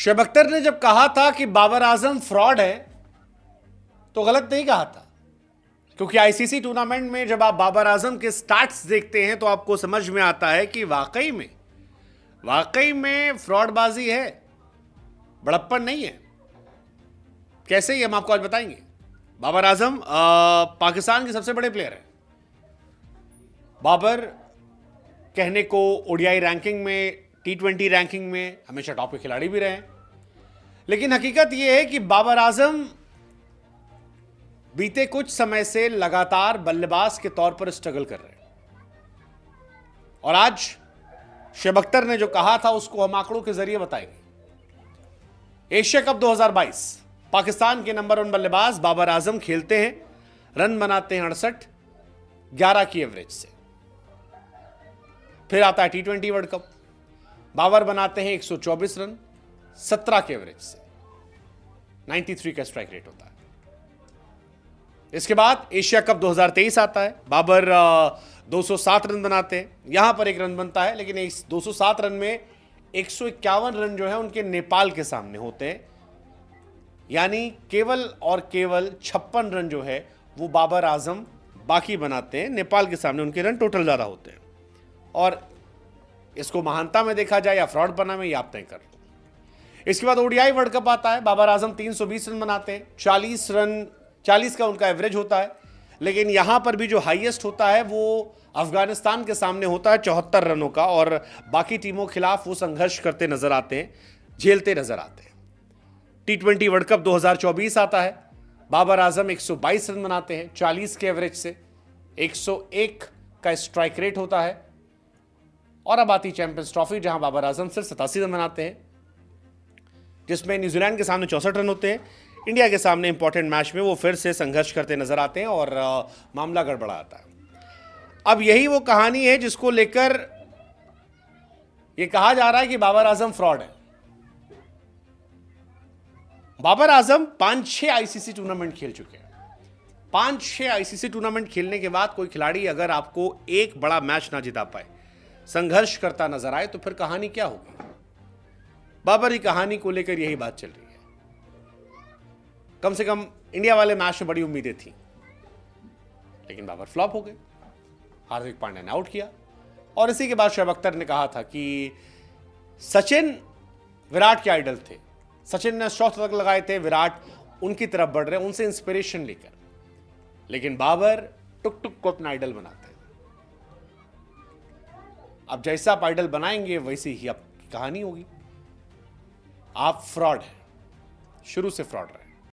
शुएब अख्तर ने जब कहा था कि बाबर आजम फ्रॉड है तो गलत नहीं कहा था, क्योंकि आईसीसी टूर्नामेंट में जब आप बाबर आजम के स्टैट्स देखते हैं तो आपको समझ में आता है कि वाकई में फ्रॉडबाजी है, बड़प्पन नहीं है। कैसे ही हम आपको आज बताएंगे। बाबर आजम पाकिस्तान के सबसे बड़े प्लेयर हैं। बाबर कहने को ओडीआई रैंकिंग में, टी20 रैंकिंग में हमेशा टॉप के खिलाड़ी भी रहे हैं, लेकिन हकीकत यह है कि बाबर आजम बीते कुछ समय से लगातार बल्लेबाज के तौर पर स्ट्रगल कर रहे हैं। और आज शुएब अख्तर ने जो कहा था उसको हम आंकड़ों के जरिए बताएंगे। एशिया कप 2022 पाकिस्तान के नंबर 1 बल्लेबाज बाबर आजम खेलते हैं, रन बनाते हैं 68, 11 की एवरेज से। फिर आता है टी20 वर्ल्ड कप, बाबर बनाते हैं 124 रन 17 के एवरेज से, 93 का स्ट्राइक रेट होता है। इसके बाद एशिया कप 2023 आता है, बाबर 207 रन बनाते हैं, यहां पर एक रन बनता है, लेकिन इस 207 रन में 151 रन जो है उनके नेपाल के सामने होते हैं, यानी केवल और केवल 56 रन जो है वो बाबर आजम बाकी बनाते हैं। नेपाल के सामने उनके रन टोटल ज्यादा होते हैं। और इसको महानता में देखा जाए या फ्रॉड बना में, ये आप तय कर लो। इसके बाद ओडीआई वर्ल्ड कप आता है, बाबर आजम 320 रन बनाते हैं, 40 का उनका एवरेज होता है, लेकिन यहां पर भी जो हाईएस्ट होता है वो अफगानिस्तान के सामने होता है 74 रनों का, और बाकी टीमों के खिलाफ वो संघर्ष करते नजर आते हैं, झेलते नजर आते हैं। टी20 वर्ल्ड कप 2024 आता है, बाबर आजम 122 रन बनाते हैं 40 के एवरेज से, 101 का स्ट्राइक रेट होता है। और अब आती चैंपियंस ट्रॉफी, जहां बाबर आजम सिर्फ 87 रन बनाते हैं, जिसमें न्यूजीलैंड के सामने 64 रन होते हैं। इंडिया के सामने इंपॉर्टेंट मैच में वो फिर से संघर्ष करते नजर आते हैं और मामला गड़बड़ा आता है। अब यही वो कहानी है जिसको लेकर ये कहा जा रहा है कि बाबर आजम फ्रॉड है। बाबर आजम 5-6 आईसीसी टूर्नामेंट खेल चुके हैं। 5-6 आईसीसी टूर्नामेंट खेलने के बाद कोई खिलाड़ी अगर आपको एक बड़ा मैच ना जिता पाए, संघर्ष करता नजर आए, तो फिर कहानी क्या होगी? बाबर की कहानी को लेकर यही बात चल रही है। कम से कम इंडिया वाले मैच में बड़ी उम्मीदें थी, लेकिन बाबर फ्लॉप हो गए। हार्दिक पांड्या ने आउट किया, और इसी के बाद शुएब अख्तर ने कहा था कि सचिन विराट के आइडल थे, सचिन ने 100 शतक लगाए थे, विराट उनकी तरफ बढ़ रहे, उनसे इंस्पिरेशन लेकर, लेकिन बाबर टुक टुक को अपना आइडल बनाते हैं। अब जैसा आप आइडल बनाएंगे वैसी ही आपकी कहानी होगी। आप फ्रॉड हैं, शुरू से फ्रॉड रहे।